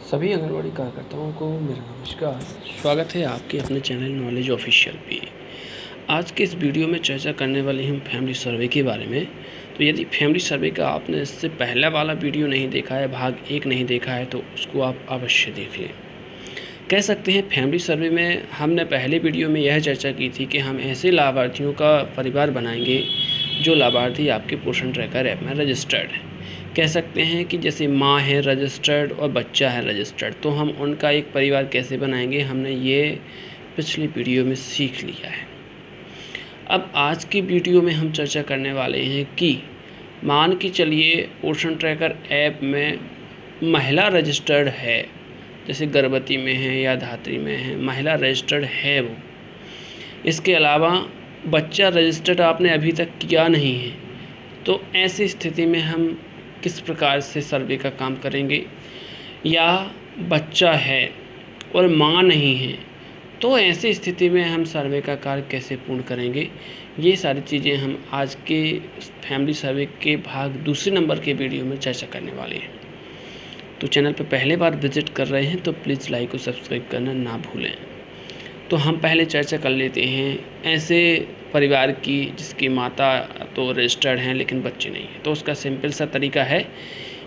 सभी आंगनवाड़ी कार्यकर्ताओं को मेरा नमस्कार। स्वागत है आपके अपने चैनल नॉलेज ऑफिशियल पे। आज के इस वीडियो में चर्चा करने वाले हम फैमिली सर्वे के बारे में। तो यदि फैमिली सर्वे का आपने इससे पहला वाला वीडियो नहीं देखा है, भाग 1 नहीं देखा है, तो उसको आप अवश्य देख लें। कह सकते हैं फैमिली सर्वे में हमने पहले वीडियो में यह चर्चा की थी कि हम ऐसे लाभार्थियों का परिवार बनाएंगे जो लाभार्थी आपके पोषण ट्रैकर ऐप में रजिस्टर्ड है। कह सकते हैं कि जैसे माँ है रजिस्टर्ड और बच्चा है रजिस्टर्ड, तो हम उनका एक परिवार कैसे बनाएंगे, हमने ये पिछली वीडियो में सीख लिया है। अब आज की वीडियो में हम चर्चा करने वाले हैं कि मान के चलिए पोषण ट्रैकर ऐप में महिला रजिस्टर्ड है, जैसे गर्भवती में है या धात्री में है, महिला रजिस्टर्ड है वो। इसके अलावा बच्चा रजिस्टर्ड आपने अभी तक किया नहीं है, तो ऐसी स्थिति में हम किस प्रकार से सर्वे का काम करेंगे। या बच्चा है और माँ नहीं है, तो ऐसी स्थिति में हम सर्वे का कार्य कैसे पूर्ण करेंगे। ये सारी चीज़ें हम आज के फैमिली सर्वे के भाग दूसरे नंबर के वीडियो में चर्चा करने वाले हैं। तो चैनल पर पहले बार विजिट कर रहे हैं तो प्लीज़ लाइक और सब्सक्राइब करना ना भूलें। तो हम पहले चर्चा कर लेते हैं ऐसे परिवार की जिसकी माता तो रजिस्टर्ड हैं लेकिन बच्चे नहीं हैं। तो उसका सिंपल सा तरीका है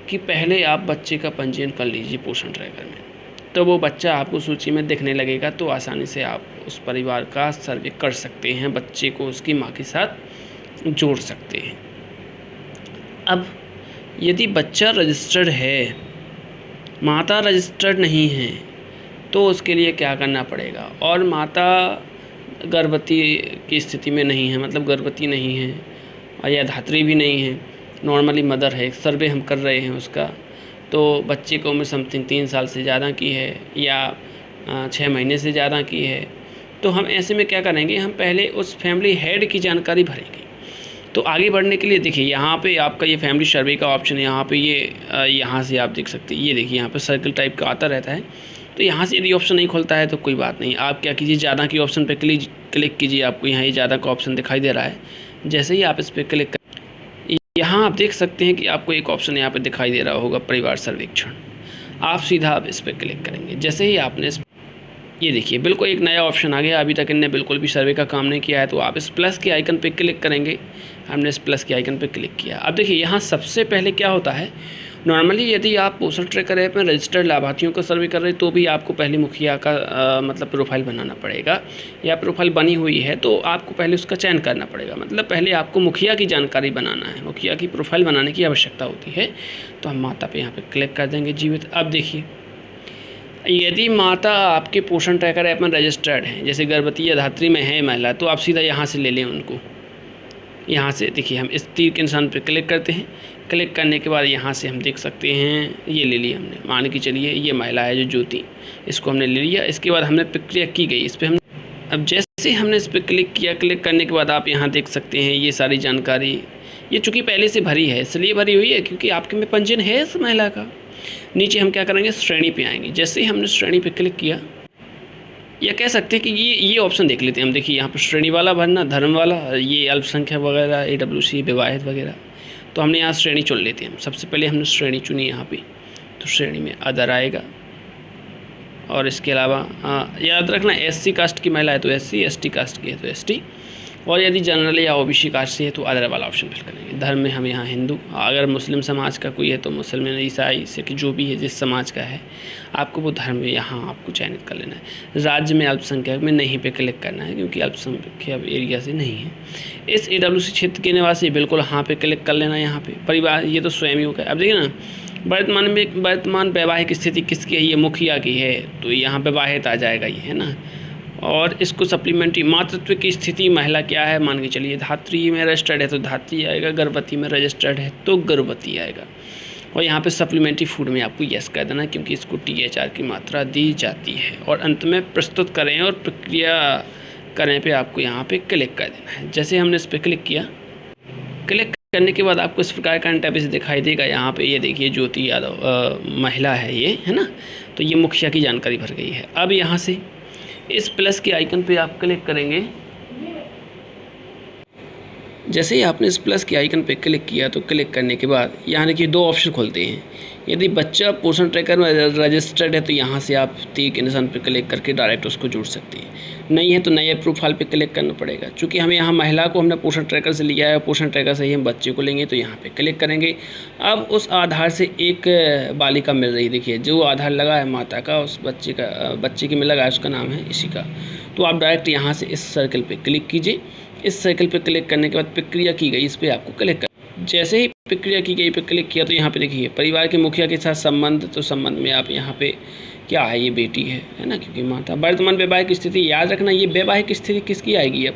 कि पहले आप बच्चे का पंजीयन कर लीजिए पोषण ट्रैकर में, तो वो बच्चा आपको सूची में दिखने लगेगा, तो आसानी से आप उस परिवार का सर्वे कर सकते हैं, बच्चे को उसकी माँ के साथ जोड़ सकते हैं। अब यदि बच्चा रजिस्टर्ड है, माता रजिस्टर्ड नहीं है, तो उसके लिए क्या करना पड़ेगा। और माता गर्भवती की स्थिति में नहीं है, मतलब गर्भवती नहीं है और या धात्री भी नहीं है, नॉर्मली मदर है, सर्वे हम कर रहे हैं उसका, तो बच्चे को उम्र समथिंग 3 साल से ज़्यादा की है या 6 महीने से ज़्यादा की है, तो हम ऐसे में क्या करेंगे, हम पहले उस फैमिली हेड की जानकारी भरेंगे। तो आगे बढ़ने के लिए देखिए यहाँ पे आपका ये फैमिली सर्वे का ऑप्शन है, यहाँ पे ये यहाँ से आप देख सकते हैं, ये देखिए यहाँ पे सर्कल टाइप का आता रहता है। तो यहाँ से यदि ऑप्शन नहीं खुलता है तो कोई बात नहीं, आप क्या कीजिए, ज़्यादा की ऑप्शन पे क्लिक कीजिए, आपको यहाँ ये ज़्यादा का ऑप्शन दिखाई दे रहा है। जैसे ही आप इस पर क्लिक कर, यहाँ आप देख सकते हैं कि आपको एक ऑप्शन यहाँ पे दिखाई दे रहा होगा परिवार सर्वेक्षण। आप सीधा आप इस पर क्लिक करेंगे। जैसे ही आपने ये देखिए बिल्कुल एक नया ऑप्शन आ गया, अभी तक इनने बिल्कुल भी सर्वे का काम नहीं किया है, तो आप इस प्लस के आइकन पे क्लिक करेंगे। हमने इस प्लस के आइकन पे क्लिक किया। अब देखिए यहाँ सबसे पहले क्या होता है, नॉर्मली यदि आप पोषण ट्रैकर ऐप में रजिस्टर्ड लाभार्थियों का सर्वे कर रहे हैं तो भी आपको पहले मुखिया का मतलब प्रोफाइल बनाना पड़ेगा, या प्रोफाइल बनी हुई है तो आपको पहले उसका चयन करना पड़ेगा, मतलब पहले आपको मुखिया की जानकारी बनाना है, मुखिया की प्रोफाइल बनाने की आवश्यकता होती है। तो हम माता पे यहाँ पे क्लिक कर देंगे जीवित। अब देखिए यदि माता आपके पोषण ट्रैकर ऐप में रजिस्टर्ड है, जैसे गर्भवती या धात्री में है महिला, तो आप सीधा यहाँ से ले लें उनको। यहाँ से देखिए हम इस तीर के निशान पर क्लिक करते हैं, क्लिक करने के बाद यहाँ से हम देख सकते हैं ये ले लिया हमने, मान के चलिए ये महिला है जो ज्योति, इसको हमने ले लिया। इसके बाद हमने प्रक्रिया की गई इस पर हम, अब जैसे हमने इस पर क्लिक किया, क्लिक करने के बाद आप यहाँ देख सकते हैं ये सारी जानकारी, ये चूँकि पहले से भरी है इसलिए भरी हुई है क्योंकि आपके में पंजीयन है इस महिला का। नीचे हम क्या करेंगे, श्रेणी पे आएंगे। जैसे ही हमने श्रेणी पे क्लिक किया, या कह सकते हैं कि ये ऑप्शन देख लेते हैं हम। देखिए यहाँ पर श्रेणी वाला भरना, धर्म वाला, ये अल्पसंख्यक वगैरह, AWC, विवाहित वगैरह, तो हमने यहाँ श्रेणी चुन लेते हैं। सबसे पहले हमने श्रेणी चुनी यहाँ पे, तो श्रेणी में अदर आएगा। और इसके अलावा याद रखना SC कास्ट की महिला है तो SC, ST कास्ट की है तो ST, और यदि जनरल या OBC कास्ट से है तो अदर वाला ऑप्शन फिल करेंगे। धर्म में हम यहाँ हिंदू, अगर मुस्लिम समाज का कोई है तो मुसलमान, ईसाई, सिख, जो भी है जिस समाज का है आपको वो धर्म यहाँ आपको चयनित कर लेना है। राज्य में अल्पसंख्यक में नहीं पे क्लिक करना है क्योंकि अल्पसंख्यक एरिया से नहीं है। इस AWC क्षेत्र के निवासी बिल्कुल हाँ पे क्लिक कर लेना। यहाँ पे परिवार ये तो स्वयं योग है। अब देखिए ना, वर्तमान वैवाहिक स्थिति किसकी है, ये मुखिया की है, तो यहाँ वैवाहित आ जाएगा ये, है ना। और इसको सप्लीमेंट्री मातृत्व की स्थिति महिला क्या है, मान के चलिए धात्री में रजिस्टर्ड है तो धात्री आएगा, गर्भवती में रजिस्टर्ड है तो गर्भवती आएगा। और यहाँ पे सप्लीमेंट्री फूड में आपको यस कर देना क्योंकि इसको THR की मात्रा दी जाती है। और अंत में प्रस्तुत करें और प्रक्रिया करें पे आपको यहाँ पे क्लिक कर देना है। जैसे हमने इस पर क्लिक किया, क्लिक करने के बाद आपको इस प्रकार का इंटरफेस दिखाई देगा। यहाँ पे ये देखिए ज्योति यादव महिला है ये, है ना, तो ये मुखिया की जानकारी भर गई है। अब यहाँ से इस प्लस के आइकन पे आप क्लिक करेंगे। जैसे ही आपने इस प्लस के आइकन पे क्लिक किया तो क्लिक करने के बाद यहाँ देखिए 2 ऑप्शन खुलते हैं, यदि बच्चा पोषण ट्रैकर में रजिस्टर्ड है तो यहाँ से आप तीर के निशान पर क्लिक करके डायरेक्ट उसको जोड़ सकते हैं। नहीं है तो नए प्रोफाइल पे क्लिक करना पड़ेगा। चूँकि हमें यहाँ महिला को हमने पोषण ट्रैकर से लिया है, पोषण ट्रैकर से ही हम बच्चे को लेंगे, तो यहाँ पे क्लिक करेंगे। अब उस आधार से एक बालिका मिल रही, देखिए जो आधार लगा है माता का, उस बच्चे के में लगा है, उसका नाम है इसी का। तो आप डायरेक्ट यहाँ से इस सर्कल पर क्लिक कीजिए। इस सर्कल पर क्लिक करने के बाद प्रक्रिया की गई, इस पर आपको क्लिक कर, जैसे ही प्रक्रिया की गई पे क्लिक किया तो यहाँ पे देखिए परिवार के मुखिया के साथ संबंध, तो संबंध में आप यहाँ पे क्या है, ये बेटी है ना, क्योंकि माता। वर्तमान वैवाहिक स्थिति, याद रखना ये वैवाहिक स्थिति किसकी आएगी, अब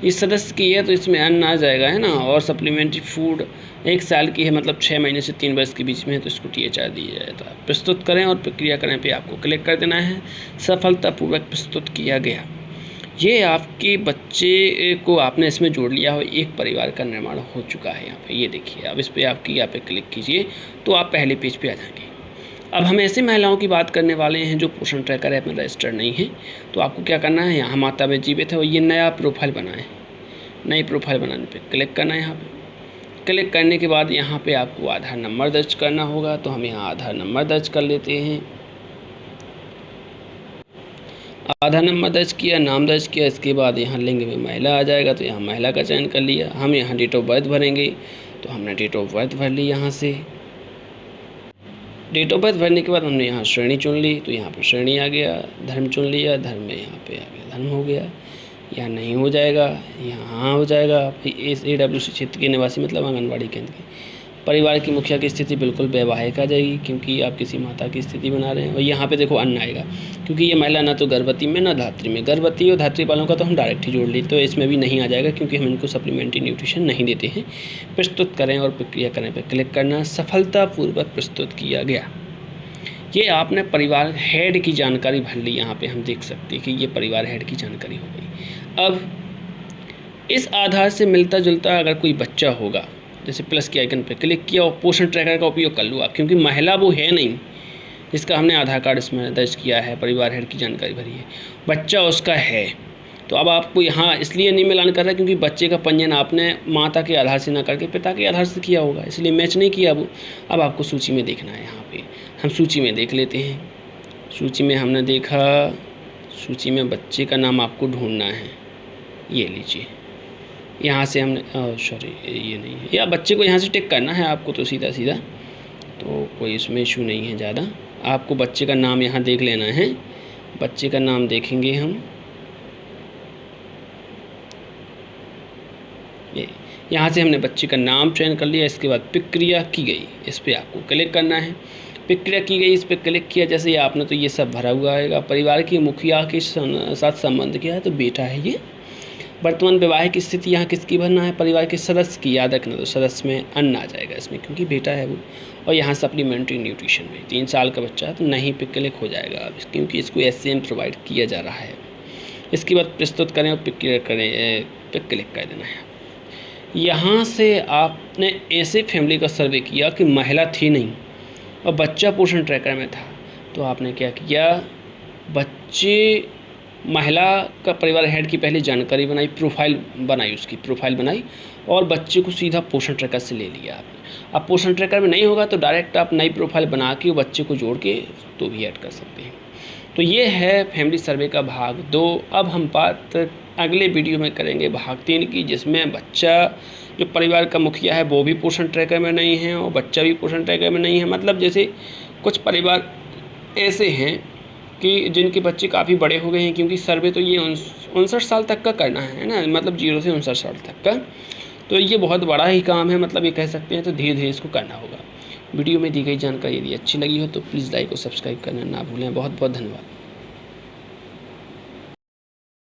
इस सदस्य की है तो इसमें अन्न आ जाएगा, है ना। और सप्लीमेंट्री फूड 1 साल की है, मतलब 6 महीने से 3 वर्ष के बीच में है, तो इसको THR दिया जाए। तो आप प्रस्तुत करें और प्रक्रिया करें पे आपको क्लिक कर देना है। सफलतापूर्वक प्रस्तुत किया गया। ये आपके बच्चे को आपने इसमें जोड़ लिया हो, एक परिवार का निर्माण हो चुका है यहाँ पे। ये देखिए, अब इस पर आपकी यहाँ पे क्लिक कीजिए तो आप पहले पेज पे आ जाएंगे। अब हम ऐसी महिलाओं की बात करने वाले हैं जो पोषण ट्रैकर ऐप में रजिस्टर्ड नहीं है। तो आपको क्या करना है, यहाँ माता में जीवित है और ये नया प्रोफाइल बनाए, नई प्रोफाइल बनाने पर क्लिक करना है। यहाँ पर क्लिक करने के बाद यहाँ पर आपको आधार नंबर दर्ज करना होगा। तो हम यहाँ आधार नंबर दर्ज कर लेते हैं। आधार नंबर दर्ज किया, नाम दर्ज किया, इसके बाद यहाँ लिंग में महिला आ जाएगा, तो यहाँ महिला का चयन कर लिया। हम यहाँ डेट ऑफ बर्थ भरेंगे, तो हमने डेट ऑफ बर्थ भर ली। यहाँ से डेट ऑफ बर्थ भरने के बाद हमने यहाँ श्रेणी चुन ली, तो यहाँ पर श्रेणी आ गया। धर्म चुन लिया, धर्म में यहाँ पे आ गया, धर्म हो गया। यहाँ नहीं हो जाएगा, यहाँ हो जाएगा। AWC क्षेत्र के निवासी, मतलब आंगनबाड़ी केंद्र के। परिवार की मुखिया की स्थिति बिल्कुल वैवाहिक आ जाएगी, क्योंकि आप किसी माता की स्थिति बना रहे हैं। और यहाँ पे देखो अन्न आएगा, क्योंकि ये महिला ना तो गर्भवती में ना धात्री में। गर्भवती और धात्री वालों का तो हम डायरेक्ट ही जोड़ ली, तो इसमें भी नहीं आ जाएगा, क्योंकि हम इनको सप्लीमेंट्री न्यूट्रिशन नहीं देते हैं। प्रस्तुत करें और प्रक्रिया करें पर क्लिक करना। सफलतापूर्वक प्रस्तुत किया गया। ये आपने परिवार हेड की जानकारी भर ली। यहाँ पे हम देख सकते हैं कि ये परिवार हेड की जानकारी हो गई। अब इस आधार से मिलता जुलता अगर कोई बच्चा होगा, जैसे प्लस के आइकन पर क्लिक किया और पोषण ट्रैकर का उपयोग कर लो आप, क्योंकि महिला वो है नहीं जिसका हमने आधार कार्ड इसमें दर्ज किया है, परिवार हेड की जानकारी भरी है, बच्चा उसका है। तो अब आपको यहाँ इसलिए नहीं मिलान कर रहा है क्योंकि बच्चे का पंजीयन आपने माता के आधार से ना करके पिता के आधार से किया होगा, इसलिए मैच नहीं किया वो। अब आपको सूची में देखना है। यहाँ पे हम सूची में देख लेते हैं। सूची में हमने देखा, सूची में बच्चे का नाम आपको ढूंढना है। ये लीजिए, यहाँ से हमने सॉरी ये नहीं है, या बच्चे को यहाँ से टिक करना है आपको, तो सीधा सीधा, तो कोई इसमें इशू नहीं है ज़्यादा। आपको बच्चे का नाम यहाँ देख लेना है। बच्चे का नाम देखेंगे हम, यहाँ से हमने बच्चे का नाम चयन कर लिया। इसके बाद प्रक्रिया की गई, इस पर आपको क्लिक करना है। प्रक्रिया की गई, इस पर क्लिक किया जैसे ही आपने, तो ये सब भरा हुआ आएगा। परिवार के मुखिया के साथ संबंध किया है, तो बेटा है ये। वर्तमान वैवाहिक स्थिति यहाँ किसकी भरना है, परिवार के सदस्य की, याद रखना। तो सदस्य में अन्न आ जाएगा इसमें, क्योंकि बेटा है वो। और यहाँ सप्लीमेंट्री न्यूट्रिशन में 3 साल का बच्चा है, तो नहीं पे क्लिक हो जाएगा अब, क्योंकि इसको SCM प्रोवाइड किया जा रहा है। इसके बाद प्रस्तुत करें और प्रक्रिया करें पे क्लिक कर देना है। यहाँ से आपने ऐसे फैमिली का सर्वे किया कि महिला थी नहीं और बच्चा पोषण ट्रैकर में था, तो आपने क्या किया, बच्चे महिला का परिवार हेड की पहले जानकारी बनाई, प्रोफाइल बनाई, उसकी प्रोफाइल बनाई और बच्चे को सीधा पोषण ट्रैकर से ले लिया आपने। अब पोषण ट्रैकर में नहीं होगा तो डायरेक्ट आप नई प्रोफाइल बना के बच्चे को जोड़ के तो भी ऐड कर सकते हैं। तो ये है फैमिली सर्वे का भाग 2। अब हम बात अगले वीडियो में करेंगे भाग 3 की, जिसमें बच्चा जो परिवार का मुखिया है वो भी पोषण ट्रैकर में नहीं है और बच्चा भी पोषण ट्रैकर में नहीं है। मतलब जैसे कुछ परिवार ऐसे हैं कि जिनके बच्चे काफ़ी बड़े हो गए हैं, क्योंकि सर्वे तो ये 59 साल तक का करना है ना, मतलब 0 से 59 साल तक का। तो ये बहुत बड़ा ही काम है, मतलब ये कह सकते हैं। तो धीरे धीरे इसको करना होगा। वीडियो में दी गई जानकारी यदि अच्छी लगी हो तो प्लीज़ लाइक और सब्सक्राइब करना ना भूलें। बहुत बहुत धन्यवाद।